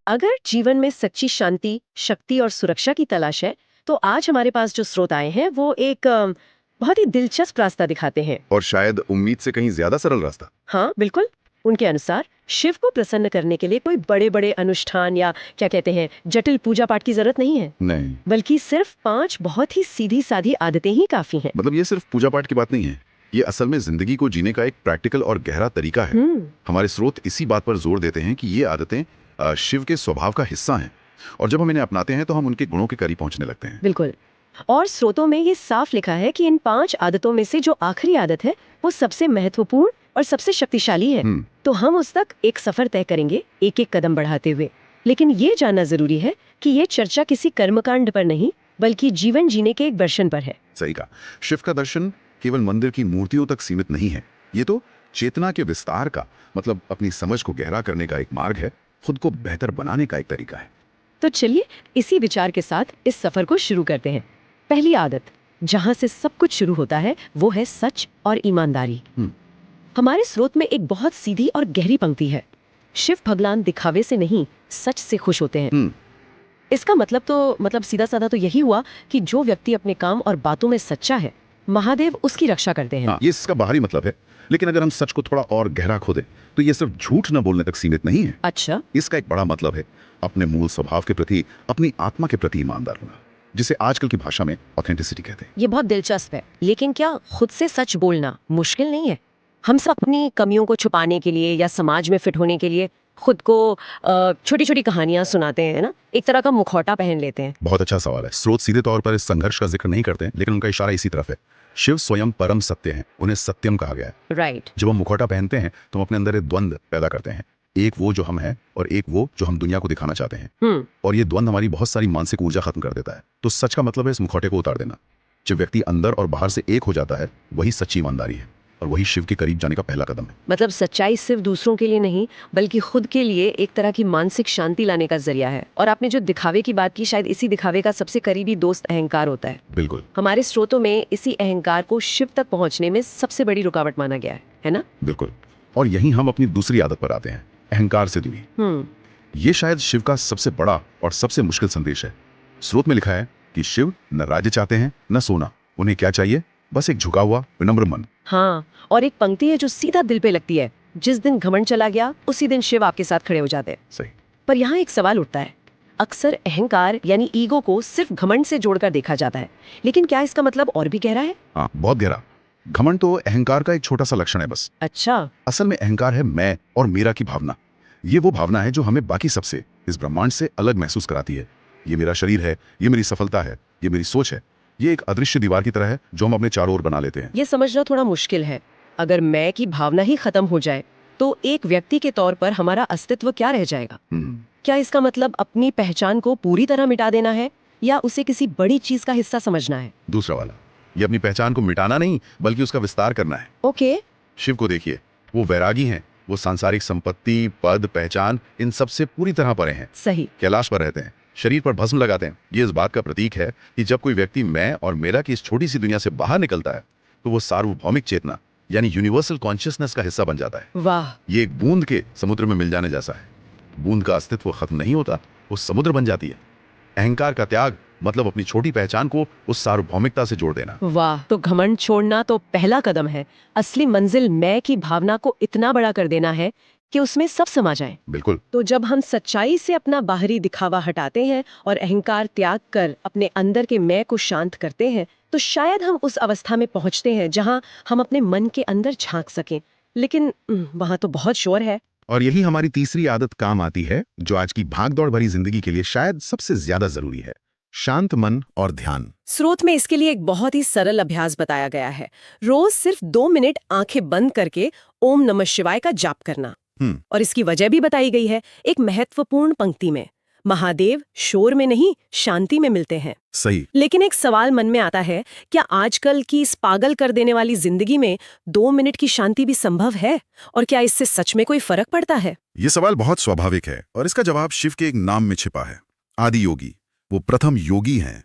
अगर जीवन में सच्ची शांति, शक्ति और सुरक्षा की तलाश है, तो आज हमारे पास जो स्रोत आए हैं वो एक बहुत ही दिलचस्प रास्ता दिखाते हैं। और शायद उम्मीद से कहीं ज्यादा सरल रास्ता। हाँ, बिल्कुल। उनके अनुसार शिव को प्रसन्न करने के लिए कोई बड़े-बड़े अनुष्ठान या क्या कहते हैं जटिल पूजा पाठ की जरूरत नहीं है, नहीं, बल्कि सिर्फ 5 बहुत ही सीधी-सादी आदतें ही काफी हैं। मतलब ये सिर्फ पूजा पाठ की बात नहीं है। ये असल में जिंदगी को जीने का एक प्रैक्टिकल और गहरा तरीका है। हमारे स्रोत इसी बात पर जोर देते हैं कि ये आदतें शिव के स्वभाव का हिस्सा हैं, और जब हम इन्हें अपनाते हैं तो हम उनके गुणों के करीब पहुंचने लगते हैं। बिल्कुल। और स्रोतों में ये साफ लिखा है कि इन 5 आदतों में से जो आखिरी आदत है वो सबसे महत्वपूर्ण और सबसे शक्तिशाली है। तो हम उस तक एक सफर तय करेंगे, एक एक कदम बढ़ाते हुए। लेकिन ये जानना जरूरी है कि ये चर्चा किसी कर्मकांड पर नहीं, बल्कि जीवन जीने के एक दर्शन पर है। सही कहा। शिव का दर्शन केवल मंदिर की मूर्तियों तक सीमित नहीं है। ये तो चेतना के विस्तार का, मतलब अपनी समझ को गहरा करने का एक मार्ग है, खुद को बेहतर बनाने का एक तरीका है। तो चलिए इसी विचार के साथ इस सफर को शुरू करते हैं। पहली आदत, जहाँ से सब कुछ शुरू होता है, वो है सच और ईमानदारी। हमारे स्रोत में एक बहुत सीधी और गहरी पंक्ति है, शिव भगवान दिखावे से नहीं, सच से खुश होते हैं। इसका मतलब सीधा साधा तो यही हुआ कि जो व्यक्ति अपने काम और बातों में सच्चा है, महादेव उसकी रक्षा करते हैं। ये इसका बाहरी मतलब है, लेकिन अगर हम सच को थोड़ा और गहरा खोदें तो ये सिर्फ झूठ न बोलने तक सीमित नहीं है। अच्छा। इसका एक बड़ा मतलब है अपने मूल स्वभाव के प्रति, अपनी आत्मा के प्रति ईमानदार होना, जिसे आजकल की भाषा में ऑथेंटिसिटी कहते हैं। ये बहुत दिलचस्प है। लेकिन क्या खुद से सच बोलना मुश्किल नहीं है? हम सब अपनी कमियों को छुपाने के लिए या समाज में फिट होने के लिए खुद को छोटी छोटी कहानियां सुनाते हैं ना, एक तरह का मुखौटा पहन लेते हैं। बहुत अच्छा सवाल है। स्रोत सीधे तौर पर इस संघर्ष का जिक्र नहीं करते हैं, लेकिन उनका इशारा इसी तरफ है। शिव स्वयं परम सत्य हैं, उन्हें सत्यम कहा गया है। राइट। जब हम मुखौटा पहनते हैं तो हम अपने अंदर एक द्वंद पैदा करते हैं, एक वो जो हम हैं और एक वो जो हम दुनिया को दिखाना चाहते हैं। और ये द्वंद हमारी बहुत सारी मानसिक ऊर्जा खत्म कर देता है। तो सच का मतलब है इस मुखौटे को उतार देना। जब व्यक्ति अंदर और बाहर से एक हो जाता है, वही सच्ची ईमानदारी है, और वही शिव के करीब जाने का पहला कदम है। मतलब सच्चाई सिर्फ दूसरों के लिए नहीं, बल्कि खुद के लिए एक तरह की मानसिक शांति लाने का जरिया है। और आपने जो दिखावे की बात की, शायद इसी दिखावे का सबसे करीबी दोस्त अहंकार होता है। बिल्कुल। हमारे स्रोतों में इसी अहंकार को शिव तक पहुंचने में सबसे बड़ी रुकावट माना गया है ना? बिल्कुल। और यहीं हम अपनी दूसरी आदत पर आते हैं, अहंकार से दूरी। ये शायद शिव का सबसे बड़ा और सबसे मुश्किल संदेश है। स्रोत में लिखा है कि शिव न राज्य चाहते हैं न सोना, उन्हें क्या चाहिए? बस एक झुका हुआ विनम्र मन। हाँ, और एक पंक्ति है जो सीधा दिल पे लगती है, जिस दिन घमंड चला गया उसी दिन शिव आपके साथ खड़े हो जाते हैं। सही। पर यहाँ एक सवाल उठता है। अक्सर अहंकार यानी ईगो को सिर्फ घमंड से जोड़कर देखा जाता है, लेकिन क्या इसका मतलब और भी गहरा है? हाँ, बहुत गहरा। घमंड तो अहंकार का एक छोटा सा लक्षण है बस। अच्छा। असल में अहंकार है मैं और मेरा की भावना। ये वो भावना है जो हमें बाकी सबसे, इस ब्रह्मांड से अलग महसूस कराती है। ये मेरा शरीर है, ये मेरी सफलता है, ये मेरी सोच है। ये एक अदृश्य दीवार की तरह है जो हम अपने चारों ओर बना लेते हैं। ये समझना थोड़ा मुश्किल है। अगर मैं की भावना ही खत्म हो जाए तो एक व्यक्ति के तौर पर हमारा अस्तित्व क्या रह जाएगा? क्या इसका मतलब अपनी पहचान को पूरी तरह मिटा देना है, या उसे किसी बड़ी चीज का हिस्सा समझना है? दूसरा वाला। ये अपनी पहचान को मिटाना नहीं, बल्कि उसका विस्तार करना है। ओके। शिव को देखिए, वो वैरागी हैं। वो सांसारिक संपत्ति, पद, पहचान, इन सब से पूरी तरह परे हैं। सही। कैलाश पर रहते हैं, शरीर पर भस्म लगाते हैं। ये इस बात का प्रतीक है कि जब कोई व्यक्ति मैं और मेरा की इस छोटी सी दुनिया से बाहर निकलता है, तो वो सार्वभौमिक चेतना यानी यूनिवर्सल कॉन्शियसनेस का हिस्सा बन जाता है। वाह। ये एक बूंद के समुद्र में मिल जाने जैसा है। बूंद का अस्तित्व खत्म नहीं होता, वो समुद्र बन जाती है। अहंकार का त्याग मतलब अपनी छोटी पहचान को उस सार्वभौमिकता से जोड़ देना। वाह, तो घमंड छोड़ना तो पहला कदम है। असली मंजिल मैं की भावना को इतना बड़ा कर देना है कि उसमें सब समा जाए। बिल्कुल। तो जब हम सच्चाई से अपना बाहरी दिखावा हटाते हैं और अहंकार त्याग कर अपने अंदर के मैं को शांत करते हैं, तो शायद हम उस अवस्था में पहुंचते हैं जहां हम अपने मन के अंदर झांक सकें। लेकिन वहां तो बहुत शोर है। और यही हमारी तीसरी आदत काम आती है, जो आज की भागदौड़ भरी जिंदगी के लिए शायद सबसे ज्यादा जरूरी है, शांत मन और ध्यान। स्रोत में इसके लिए एक बहुत ही सरल अभ्यास बताया गया है। रोज सिर्फ 2 मिनट आंखें बंद करके ओम नमः शिवाय का जाप करना। और इसकी वजह भी बताई गई है एक महत्वपूर्ण पंक्ति में, महादेव शोर में नहीं, शांति में मिलते हैं। सही। लेकिन एक सवाल मन में आता है, क्या आजकल की इस पागल कर देने वाली जिंदगी में 2 मिनट की शांति भी संभव है? और क्या इससे सच में कोई फर्क पड़ता है? ये सवाल बहुत स्वाभाविक है, और इसका जवाब शिव के एक नाम में छिपा है, आदि योगी। वो प्रथम योगी हैं।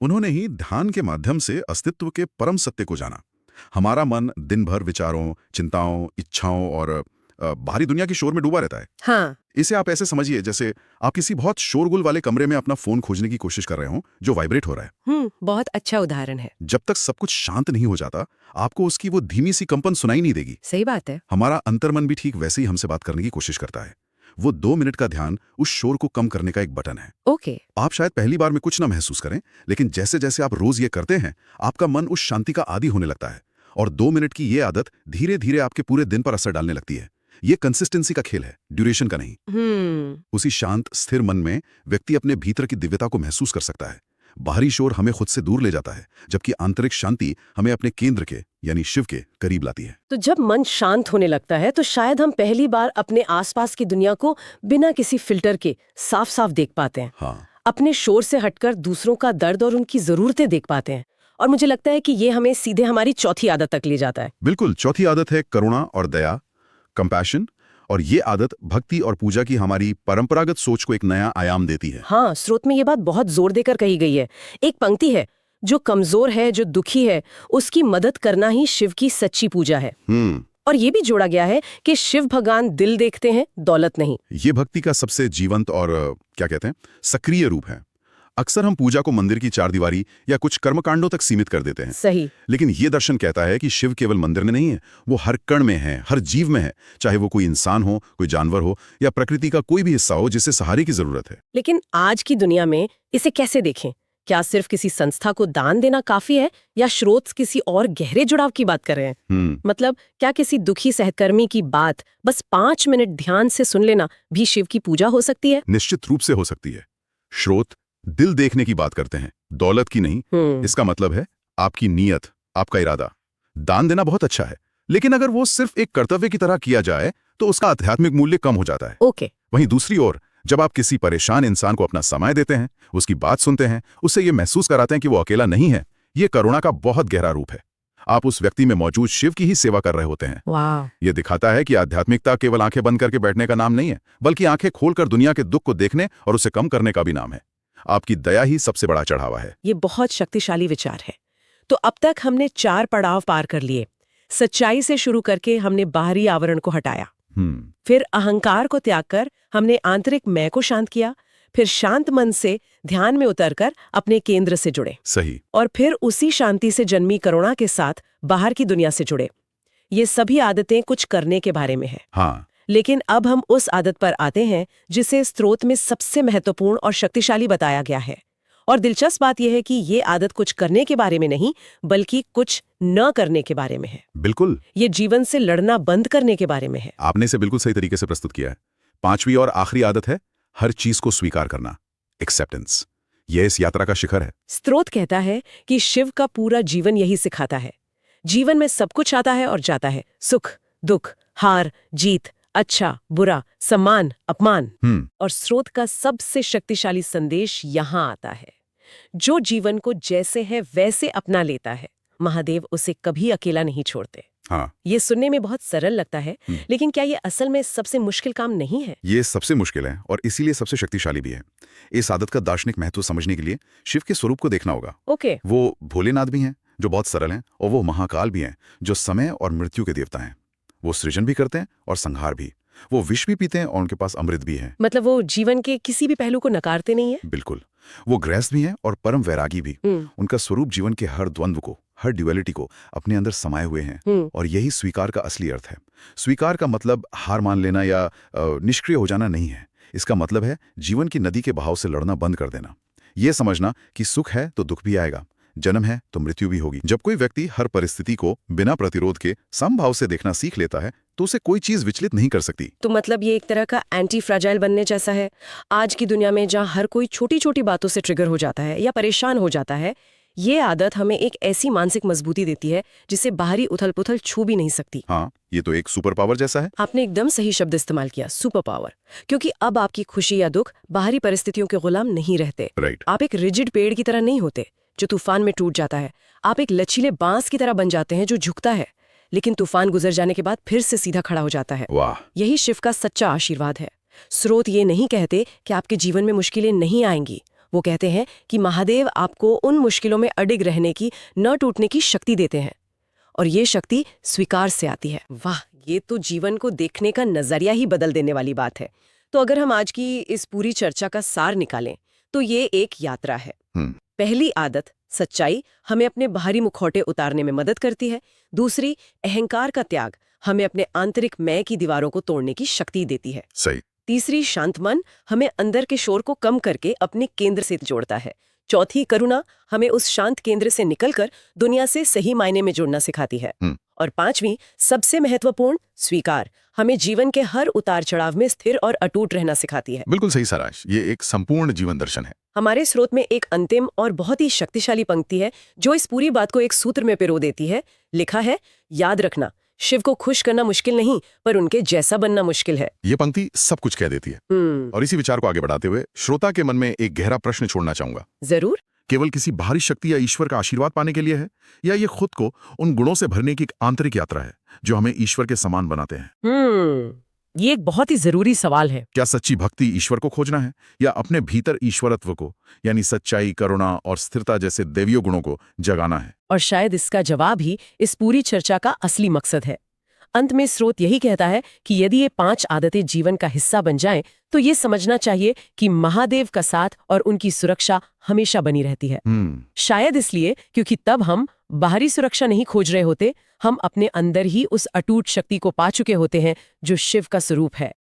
उन्होंने ही ध्यान के माध्यम से अस्तित्व के परम सत्य को जाना। हमारा मन दिन भर विचारों, चिंताओं, इच्छाओं और बाहरी दुनिया की शोर में डूबा रहता है। हाँ। इसे आप ऐसे समझिए जैसे आप किसी बहुत शोरगुल वाले कमरे में अपना फोन खोजने की कोशिश कर रहे हो जो वाइब्रेट हो रहा है। बहुत अच्छा उदाहरण है। जब तक सब कुछ शांत नहीं हो जाता आपको उसकी वो धीमी सी कंपन सुनाई नहीं देगी। सही बात है। हमारा अंतर्मन भी ठीक वैसे ही हमसे बात करने की कोशिश करता है। वो 2 मिनट का ध्यान उस शोर को कम करने का एक बटन है। ओके। आप शायद पहली बार में कुछ ना महसूस करें, लेकिन जैसे जैसे आप रोज ये करते हैं आपका मन उस शांति का आदी होने लगता है और 2 मिनट की ये आदत धीरे धीरे आपके पूरे दिन पर असर डालने लगती है। ये कंसिस्टेंसी का खेल है, ड्यूरेशन का नहीं। उसी शांत स्थिर मन में व्यक्ति अपने भीतर की दिव्यता को महसूस कर सकता है। बाहरी शोर हमें खुद से दूर ले जाता है, जबकि आंतरिक शांति हमें अपने केंद्र के यानी शिव के करीब लाती है। तो जब मन शांत होने लगता है तो शायद हम पहली बार अपने आसपास की दुनिया को बिना किसी फिल्टर के साफ साफ देख पाते हैं। हाँ। अपने शोर से हटकर दूसरों का दर्द और उनकी जरूरतें देख पाते हैं। और मुझे लगता है कि ये हमें सीधे हमारी चौथी आदत तक ले जाता है। बिल्कुल, चौथी आदत है करुणा और दया, कंपैशन। और ये आदत भक्ति और पूजा की हमारी परंपरागत सोच को एक नया आयाम देती है। हाँ, स्रोत में ये बात बहुत जोर देकर कही गई है। एक पंक्ति है, जो कमजोर है, जो दुखी है, उसकी मदद करना ही शिव की सच्ची पूजा है। और ये भी जोड़ा गया है कि शिव भगवान दिल देखते हैं, दौलत नहीं। ये भक्ति का सबसे जीवंत और क्या कहते हैं, सक्रिय रूप है। अक्सर हम पूजा को मंदिर की चारदीवारी या कुछ कर्मकांडों तक सीमित कर देते हैं। सही। लेकिन ये दर्शन कहता है कि शिव केवल मंदिर में नहीं है, वो हर कण में है, हर जीव में है, चाहे वो कोई इंसान हो, कोई जानवर हो या प्रकृति का कोई भी हिस्सा हो जिसे सहारे की जरूरत है। लेकिन आज की दुनिया में इसे कैसे देखें? क्या सिर्फ किसी संस्था को दान देना काफी है या स्रोत किसी और गहरे जुड़ाव की बात कर रहे हैं? मतलब क्या किसी दुखी सहकर्मी की बात बस 5 मिनट ध्यान से सुन लेना भी शिव की पूजा हो सकती है? निश्चित रूप से हो सकती है। स्रोत दिल देखने की बात करते हैं, दौलत की नहीं। इसका मतलब है आपकी नीयत, आपका इरादा। दान देना बहुत अच्छा है, लेकिन अगर वो सिर्फ एक कर्तव्य की तरह किया जाए तो उसका आध्यात्मिक मूल्य कम हो जाता है। ओके। वहीं दूसरी ओर जब आप किसी परेशान इंसान को अपना समय देते हैं, उसकी बात सुनते हैं, उससे ये महसूस कराते हैं कि वो अकेला नहीं है, ये करुणा का बहुत गहरा रूप है। आप उस व्यक्ति में मौजूद शिव की ही सेवा कर रहे होते हैं। वाह। ये दिखाता है कि आध्यात्मिकता केवल आंखें बंद करके बैठने का नाम नहीं है, बल्कि आंखें खोलकर दुनिया के दुख को देखने और उसे कम करने का भी नाम है। आपकी दया ही सबसे बड़ा चढ़ावा है। ये बहुत शक्तिशाली विचार है। तो अब तक हमने 4 पड़ाव पार कर लिए। सच्चाई से शुरू करके हमने बाहरी आवरण को हटाया, फिर अहंकार को त्याग कर हमने आंतरिक मैं को शांत किया, फिर शांत मन से ध्यान में उतरकर अपने केंद्र से जुड़े। सही। और फिर उसी शांति से जन्मी करुणा के साथ बाहर की दुनिया से जुड़े। ये सभी आदतें कुछ करने के बारे में है। हाँ। लेकिन अब हम उस आदत पर आते हैं जिसे स्रोत में सबसे महत्वपूर्ण और शक्तिशाली बताया गया है। और दिलचस्प बात यह है कि ये आदत कुछ करने के बारे में नहीं, बल्कि कुछ न करने के बारे में है। बिल्कुल। ये जीवन से लड़ना बंद करने के बारे में है। आपने इसे बिल्कुल सही तरीके से प्रस्तुत किया है। 5वीं और आखिरी आदत है हर चीज को स्वीकार करना, एक्सेप्टेंस। यह इस यात्रा का शिखर है। स्रोत कहता है कि शिव का पूरा जीवन यही सिखाता है। जीवन में सब कुछ आता है और जाता है, सुख, दुख, हार, जीत, अच्छा, बुरा, सम्मान, अपमान। और स्रोत का सबसे शक्तिशाली संदेश यहाँ आता है, जो जीवन को जैसे है वैसे अपना लेता है, महादेव उसे कभी अकेला नहीं छोड़ते। हाँ। ये सुनने में बहुत सरल लगता है, लेकिन क्या ये असल में सबसे मुश्किल काम नहीं है? ये सबसे मुश्किल है और इसीलिए सबसे शक्तिशाली भी है। इस आदत का दार्शनिक महत्व समझने के लिए शिव के स्वरूप को देखना होगा। ओके। वो भोलेनाथ भी हैं जो बहुत सरल हैं, और वो महाकाल भी हैं जो समय और मृत्यु के देवता हैं। वो सृजन भी करते हैं और संहार भी। वो विष भी पीते हैं और उनके पास अमृत भी है। मतलब वो जीवन के किसी भी पहलू को नकारते नहीं है? बिल्कुल। वो गृहस्थ भी हैं और परम वैरागी भी। उनका स्वरूप जीवन के हर द्वंद्व को, हर ड्युअलिटी को अपने अंदर समाये हुए हैं। और यही स्वीकार का असली अर्थ है। स्वीकार का मतलब हार मान लेना या निष्क्रिय हो जाना नहीं है। इसका मतलब है जीवन की नदी के बहाव से लड़ना बंद कर देना। ये समझना कि सुख है तो दुख भी आएगा, जन्म है तो मृत्यु भी होगी। जब कोई व्यक्ति हर परिस्थिति को बिना प्रतिरोध के समभाव से देखना सीख लेता है तो उसे कोई चीज विचलित नहीं कर सकती। तो मतलब ये एक तरह का एंटी फ्रैजाइल बनने जैसा है। आज की दुनिया में जहाँ हर कोई छोटी छोटी बातों से ट्रिगर हो जाता है या परेशान हो जाता है, ये आदत हमें एक ऐसी मानसिक मजबूती देती है जिसे बाहरी उथल पुथल छू भी नहीं सकती। हाँ, ये तो एक सुपर पावर जैसा है। आपने एकदम सही शब्द इस्तेमाल किया, सुपर पावर। क्योंकि अब आपकी खुशी या दुख बाहरी परिस्थितियों के गुलाम नहीं रहते। राइट। आप एक रिजिड पेड़ की तरह नहीं होते जो तूफान में टूट जाता है। आप एक लचीले बांस की तरह बन जाते हैं जो झुकता है, लेकिन तूफान गुजर जाने के बाद फिर से सीधा खड़ा हो जाता है। वाह। यही शिव का सच्चा आशीर्वाद है। स्रोत ये नहीं कहते कि आपके जीवन में मुश्किलें नहीं आएंगी। वो कहते हैं कि महादेव आपको उन मुश्किलों में अडिग रहने की, न टूटने की शक्ति देते हैं। और ये शक्ति स्वीकार से आती है। वाह, ये तो जीवन को देखने का नजरिया ही बदल देने वाली बात है। तो अगर हम आज की इस पूरी चर्चा का सार निकालें तो ये एक यात्रा है। पहली आदत सच्चाई हमें अपने बाहरी मुखौटे उतारने में मदद करती है। दूसरी, अहंकार का त्याग हमें अपने आंतरिक मैं की दीवारों को तोड़ने की शक्ति देती है। सही। तीसरी, शांत मन हमें अंदर के शोर को कम करके अपने केंद्र से जोड़ता है। चौथी, करुणा हमें उस शांत केंद्र से निकलकर दुनिया से सही मायने में जुड़ना सिखाती है। और पांचवी, सबसे महत्वपूर्ण, स्वीकार हमें जीवन के हर उतार चढ़ाव में स्थिर और अटूट रहना सिखाती है। बिल्कुल सही सारांश। ये एक संपूर्ण जीवन दर्शन है। हमारे स्रोत में एक अंतिम और बहुत ही शक्तिशाली पंक्ति है जो इस पूरी बात को एक सूत्र में पिरो देती है। लिखा है, याद रखना, शिव को खुश करना मुश्किल नहीं, पर उनके जैसा बनना मुश्किल है। ये पंक्ति सब कुछ कह देती है। और इसी विचार को आगे बढ़ाते हुए श्रोता के मन में एक गहरा प्रश्न छोड़ना चाहूंगा। जरूर। केवल किसी बाहरी शक्ति या ईश्वर का आशीर्वाद पाने के लिए है, या ये खुद को उन गुणों से भरने की एक आंतरिक यात्रा है जो हमें ईश्वर के समान बनाते हैं? ये एक बहुत ही जरूरी सवाल है। क्या सच्ची भक्ति ईश्वर को खोजना है, या अपने भीतर ईश्वरत्व को, यानी सच्चाई, करुणा और स्थिरता जैसे दैवीय गुणों को जगाना है? और शायद इसका जवाब ही इस पूरी चर्चा का असली मकसद है। अंत में स्रोत यही कहता है कि यदि ये 5 आदतें जीवन का हिस्सा बन जाएं, तो ये समझना चाहिए कि महादेव का साथ और उनकी सुरक्षा हमेशा बनी रहती है। शायद इसलिए क्योंकि तब हम बाहरी सुरक्षा नहीं खोज रहे होते, हम अपने अंदर ही उस अटूट शक्ति को पा चुके होते हैं जो शिव का स्वरूप है।